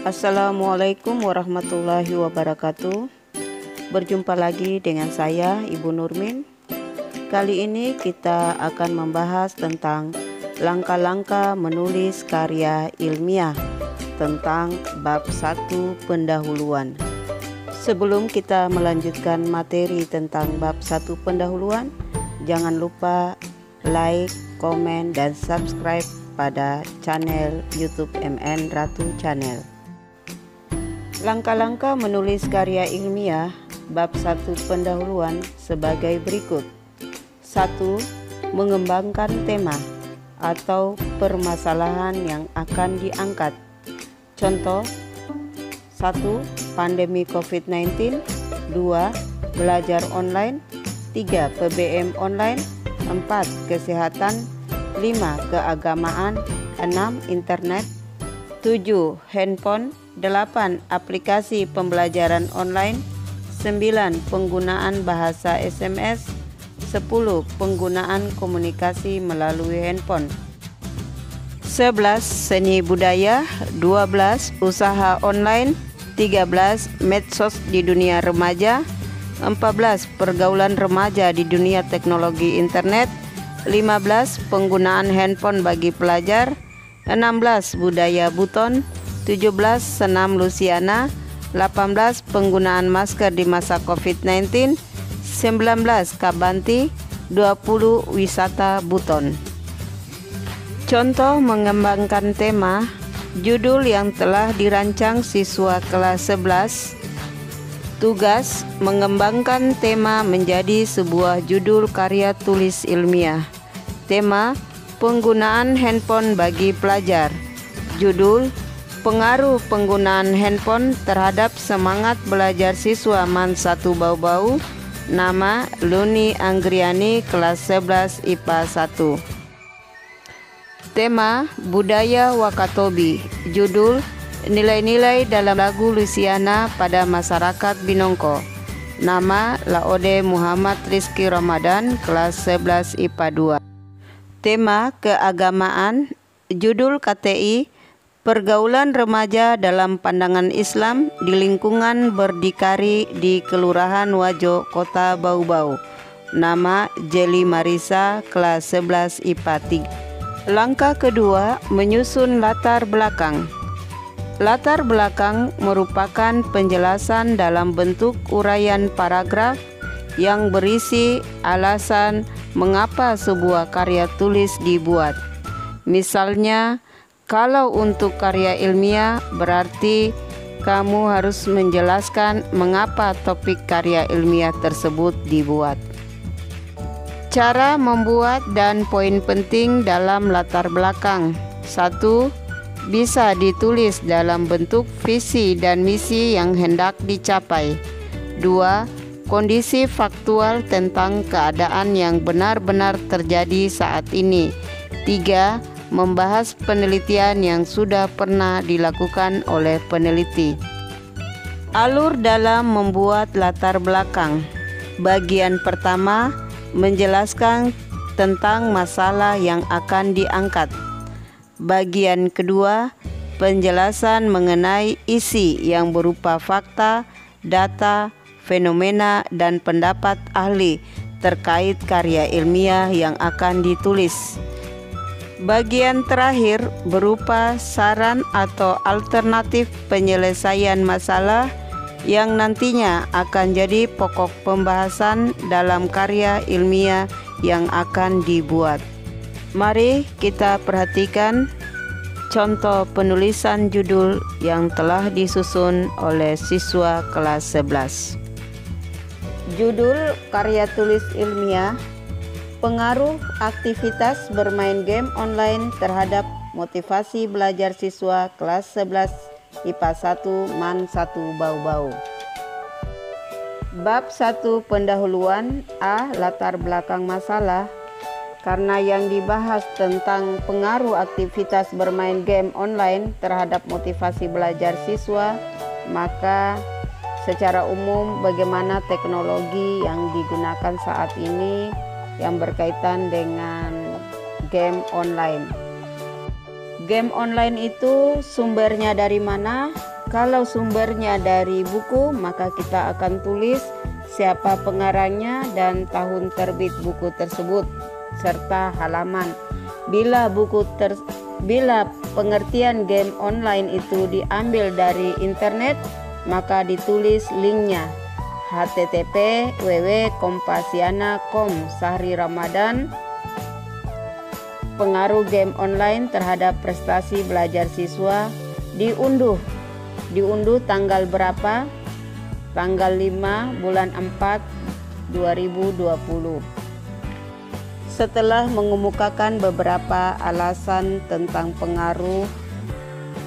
Assalamualaikum warahmatullahi wabarakatuh. Berjumpa lagi dengan saya Ibu Nurmin. Kali ini kita akan membahas tentang langkah-langkah menulis karya ilmiah tentang bab 1 pendahuluan. Sebelum kita melanjutkan materi tentang bab 1 pendahuluan, jangan lupa like, komen, dan subscribe pada channel YouTube MN Ratu Channel. Langkah-langkah menulis karya ilmiah bab 1 pendahuluan sebagai berikut. 1. Mengembangkan tema atau permasalahan yang akan diangkat. Contoh: 1. Pandemi COVID-19. 2. Belajar online. 3. PBM online. 4. Kesehatan. 5. Keagamaan. 6. Internet. 7. Handphone. 8. Aplikasi pembelajaran online. 9. Penggunaan bahasa SMS. 10. Penggunaan komunikasi melalui handphone. 11. Seni budaya. 12. Usaha online. 13. Medsos di dunia remaja. 14. Pergaulan remaja di dunia teknologi internet. 15. Penggunaan handphone bagi pelajar. 16. Budaya Buton. 17. Senam Luciana. 18. Penggunaan masker di masa COVID-19. 19. Kabanti. 20. Wisata Buton. Contoh mengembangkan tema. Judul yang telah dirancang siswa kelas 11. Tugas mengembangkan tema menjadi sebuah judul karya tulis ilmiah. Tema penggunaan handphone bagi pelajar. Judul pengaruh penggunaan handphone terhadap semangat belajar siswa MAN 1 Bau-Bau. Nama Luni Anggriani, kelas 11 IPA 1. Tema budaya Wakatobi. Judul nilai-nilai dalam lagu Luciana pada masyarakat Binongko. Nama Laode Muhammad Rizky Ramadan, kelas 11 IPA 2. Tema keagamaan. Judul KTI pergaulan remaja dalam pandangan Islam di lingkungan berdikari di Kelurahan Wajo, Kota Bau-Bau. Nama Jeli Marisa, kelas 11 IPA 3. Langkah kedua, menyusun latar belakang. Latar belakang merupakan penjelasan dalam bentuk uraian paragraf yang berisi alasan mengapa sebuah karya tulis dibuat. Misalnya, kalau untuk karya ilmiah berarti kamu harus menjelaskan mengapa topik karya ilmiah tersebut dibuat. Cara membuat dan poin penting dalam latar belakang. 1. Bisa ditulis dalam bentuk visi dan misi yang hendak dicapai. 2. Kondisi faktual tentang keadaan yang benar-benar terjadi saat ini. 3. Membahas penelitian yang sudah pernah dilakukan oleh peneliti. Alur dalam membuat latar belakang. Bagian pertama, menjelaskan tentang masalah yang akan diangkat. Bagian kedua, penjelasan mengenai isi yang berupa fakta, data, fenomena, dan pendapat ahli terkait karya ilmiah yang akan ditulis. Bagian terakhir berupa saran atau alternatif penyelesaian masalah yang nantinya akan jadi pokok pembahasan dalam karya ilmiah yang akan dibuat. Mari kita perhatikan contoh penulisan judul yang telah disusun oleh siswa kelas 11. Judul karya tulis ilmiah, pengaruh aktivitas bermain game online terhadap motivasi belajar siswa kelas 11 IPA 1 MAN 1 Bau-Bau. Bab 1 pendahuluan. A. Latar belakang masalah. Karena yang dibahas tentang pengaruh aktivitas bermain game online terhadap motivasi belajar siswa, maka secara umum bagaimana teknologi yang digunakan saat ini yang berkaitan dengan game online. Game online itu sumbernya dari mana? Kalau sumbernya dari buku, maka kita akan tulis siapa pengarangnya dan tahun terbit buku tersebut serta halaman. Bila pengertian game online itu diambil dari internet, maka ditulis linknya http://www.kompasiana.com Sahri Ramadan. Pengaruh game online terhadap prestasi belajar siswa diunduh tanggal berapa? Tanggal 5 bulan 4 2020. Setelah mengemukakan beberapa alasan tentang pengaruh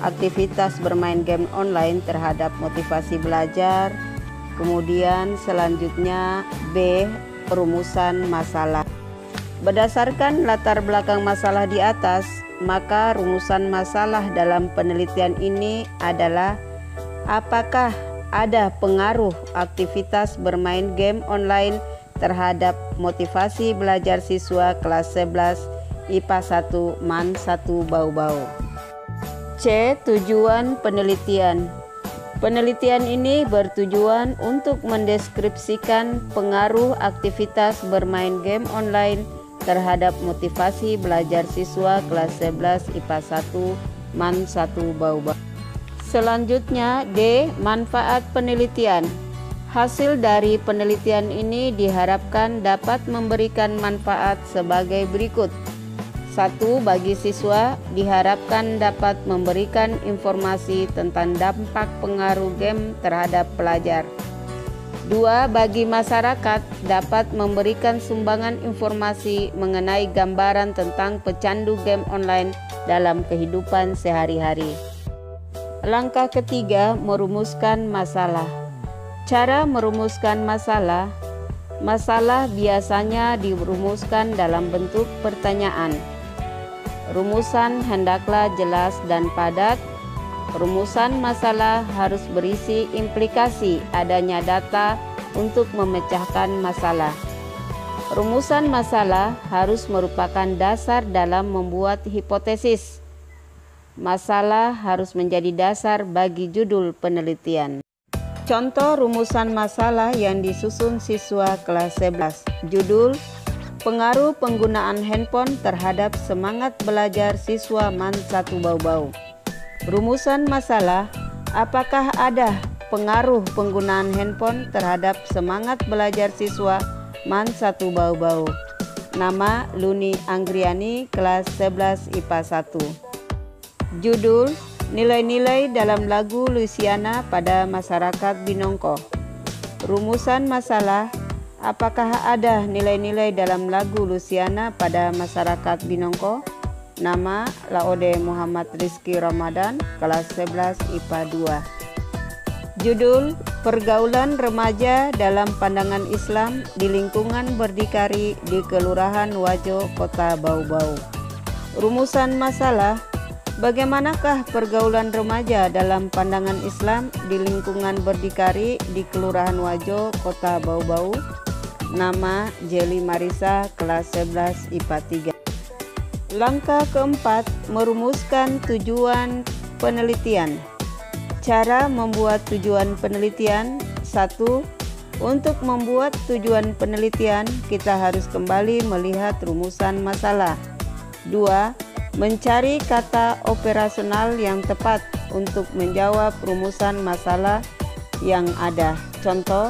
aktivitas bermain game online terhadap motivasi belajar, kemudian selanjutnya B. Rumusan masalah. Berdasarkan latar belakang masalah di atas, maka rumusan masalah dalam penelitian ini adalah apakah ada pengaruh aktivitas bermain game online terhadap motivasi belajar siswa kelas 11 IPA 1 MAN 1 Bau-Bau. C. Tujuan penelitian. Penelitian ini bertujuan untuk mendeskripsikan pengaruh aktivitas bermain game online terhadap motivasi belajar siswa kelas 11 IPA 1 MAN 1 Bau-Bau. Selanjutnya D. Manfaat penelitian. Hasil dari penelitian ini diharapkan dapat memberikan manfaat sebagai berikut. 1. Bagi siswa diharapkan dapat memberikan informasi tentang dampak pengaruh game terhadap pelajar. 2. Bagi masyarakat dapat memberikan sumbangan informasi mengenai gambaran tentang pecandu game online dalam kehidupan sehari-hari. Langkah ketiga, merumuskan masalah. Cara merumuskan masalah. Masalah biasanya dirumuskan dalam bentuk pertanyaan. Rumusan hendaklah jelas dan padat. Rumusan masalah harus berisi implikasi adanya data untuk memecahkan masalah. Rumusan masalah harus merupakan dasar dalam membuat hipotesis. Masalah harus menjadi dasar bagi judul penelitian. Contoh rumusan masalah yang disusun siswa kelas 11. Judul: Pengaruh penggunaan handphone terhadap semangat belajar siswa MAN 1 Bau-Bau. Rumusan masalah: apakah ada pengaruh penggunaan handphone terhadap semangat belajar siswa MAN 1 Bau-Bau? Nama: Luni Anggriani, kelas 11 IPA 1. Judul: Nilai-nilai dalam lagu Luisiana pada masyarakat Binongko. Rumusan masalah: apakah ada nilai-nilai dalam lagu Luisiana pada masyarakat Binongko? Nama: Laode Muhammad Rizky Ramadan, kelas 11 IPA 2. Judul: Pergaulan remaja dalam pandangan Islam di lingkungan berdikari di Kelurahan Wajo, Kota Bau-Bau. Rumusan masalah: bagaimanakah pergaulan remaja dalam pandangan Islam di lingkungan berdikari di Kelurahan Wajo, Kota Bau-Bau? Nama: Jeli Marisa, kelas 11 IPA 3. Langkah keempat, merumuskan tujuan penelitian. Cara membuat tujuan penelitian. 1. Untuk membuat tujuan penelitian, kita harus kembali melihat rumusan masalah. 2. Mencari kata operasional yang tepat untuk menjawab rumusan masalah yang ada. Contoh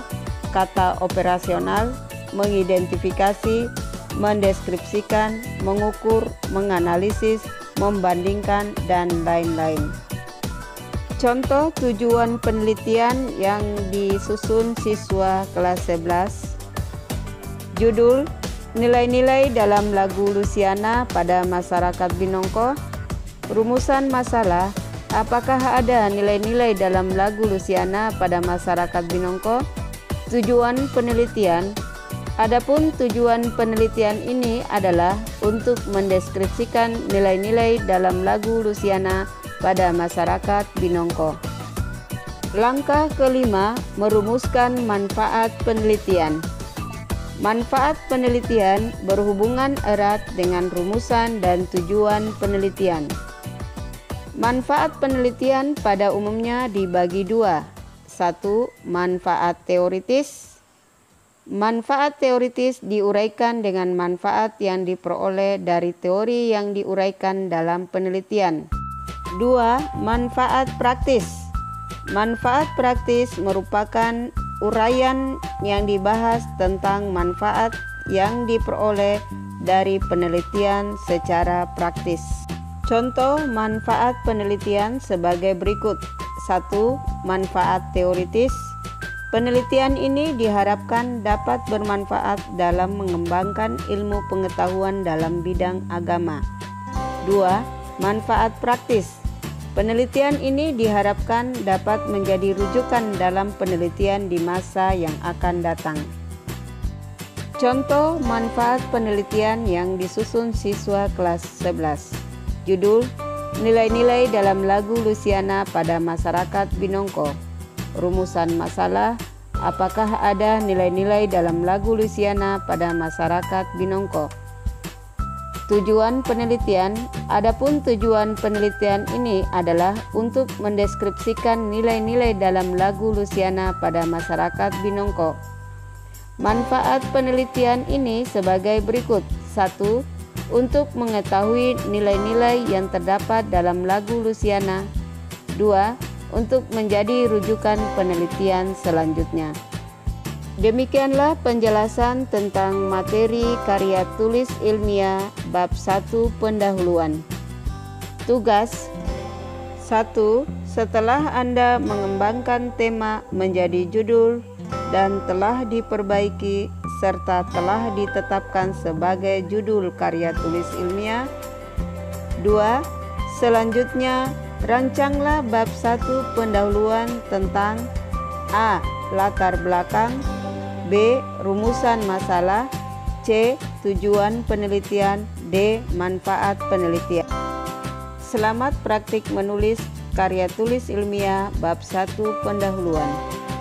kata operasional: mengidentifikasi, mendeskripsikan, mengukur, menganalisis, membandingkan, dan lain-lain. Contoh tujuan penelitian yang disusun siswa kelas 11. Judul: Nilai-nilai dalam lagu Luisiana pada masyarakat Binongko. Rumusan masalah: apakah ada nilai-nilai dalam lagu Luisiana pada masyarakat Binongko? Tujuan penelitian: adapun tujuan penelitian ini adalah untuk mendeskripsikan nilai-nilai dalam lagu Luisiana pada masyarakat Binongko. Langkah kelima, merumuskan manfaat penelitian. Manfaat penelitian berhubungan erat dengan rumusan dan tujuan penelitian. Manfaat penelitian pada umumnya dibagi dua. 1. Manfaat teoritis. Manfaat teoritis diuraikan dengan manfaat yang diperoleh dari teori yang diuraikan dalam penelitian. 2. Manfaat praktis. Manfaat praktis merupakan uraian yang dibahas tentang manfaat yang diperoleh dari penelitian secara praktis. Contoh manfaat penelitian sebagai berikut. 1. Manfaat teoritis. Penelitian ini diharapkan dapat bermanfaat dalam mengembangkan ilmu pengetahuan dalam bidang agama. 2. Manfaat praktis. Penelitian ini diharapkan dapat menjadi rujukan dalam penelitian di masa yang akan datang. Contoh manfaat penelitian yang disusun siswa kelas 11. Judul, Nilai-nilai dalam lagu Luciana pada masyarakat Binongko. Rumusan masalah, apakah ada nilai-nilai dalam lagu Luciana pada masyarakat Binongko? Tujuan penelitian, adapun tujuan penelitian ini adalah untuk mendeskripsikan nilai-nilai dalam lagu Luciana pada masyarakat Binongko. Manfaat penelitian ini sebagai berikut. 1. Untuk mengetahui nilai-nilai yang terdapat dalam lagu Luciana. 2. Untuk menjadi rujukan penelitian selanjutnya. Demikianlah penjelasan tentang materi karya tulis ilmiah bab 1 pendahuluan. Tugas 1. Setelah Anda mengembangkan tema menjadi judul dan telah diperbaiki serta telah ditetapkan sebagai judul karya tulis ilmiah. 2. Selanjutnya, rancanglah bab 1 pendahuluan tentang A. Latar belakang, B. Rumusan masalah, C. Tujuan penelitian, D. Manfaat penelitian. Selamat praktik menulis karya tulis ilmiah bab 1 pendahuluan.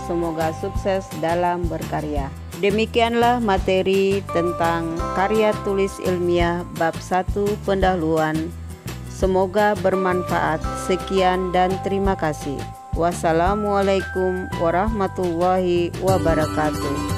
Semoga sukses dalam berkarya. Demikianlah materi tentang karya tulis ilmiah bab 1 pendahuluan. Semoga bermanfaat. Sekian dan terima kasih. Wassalamualaikum warahmatullahi wabarakatuh.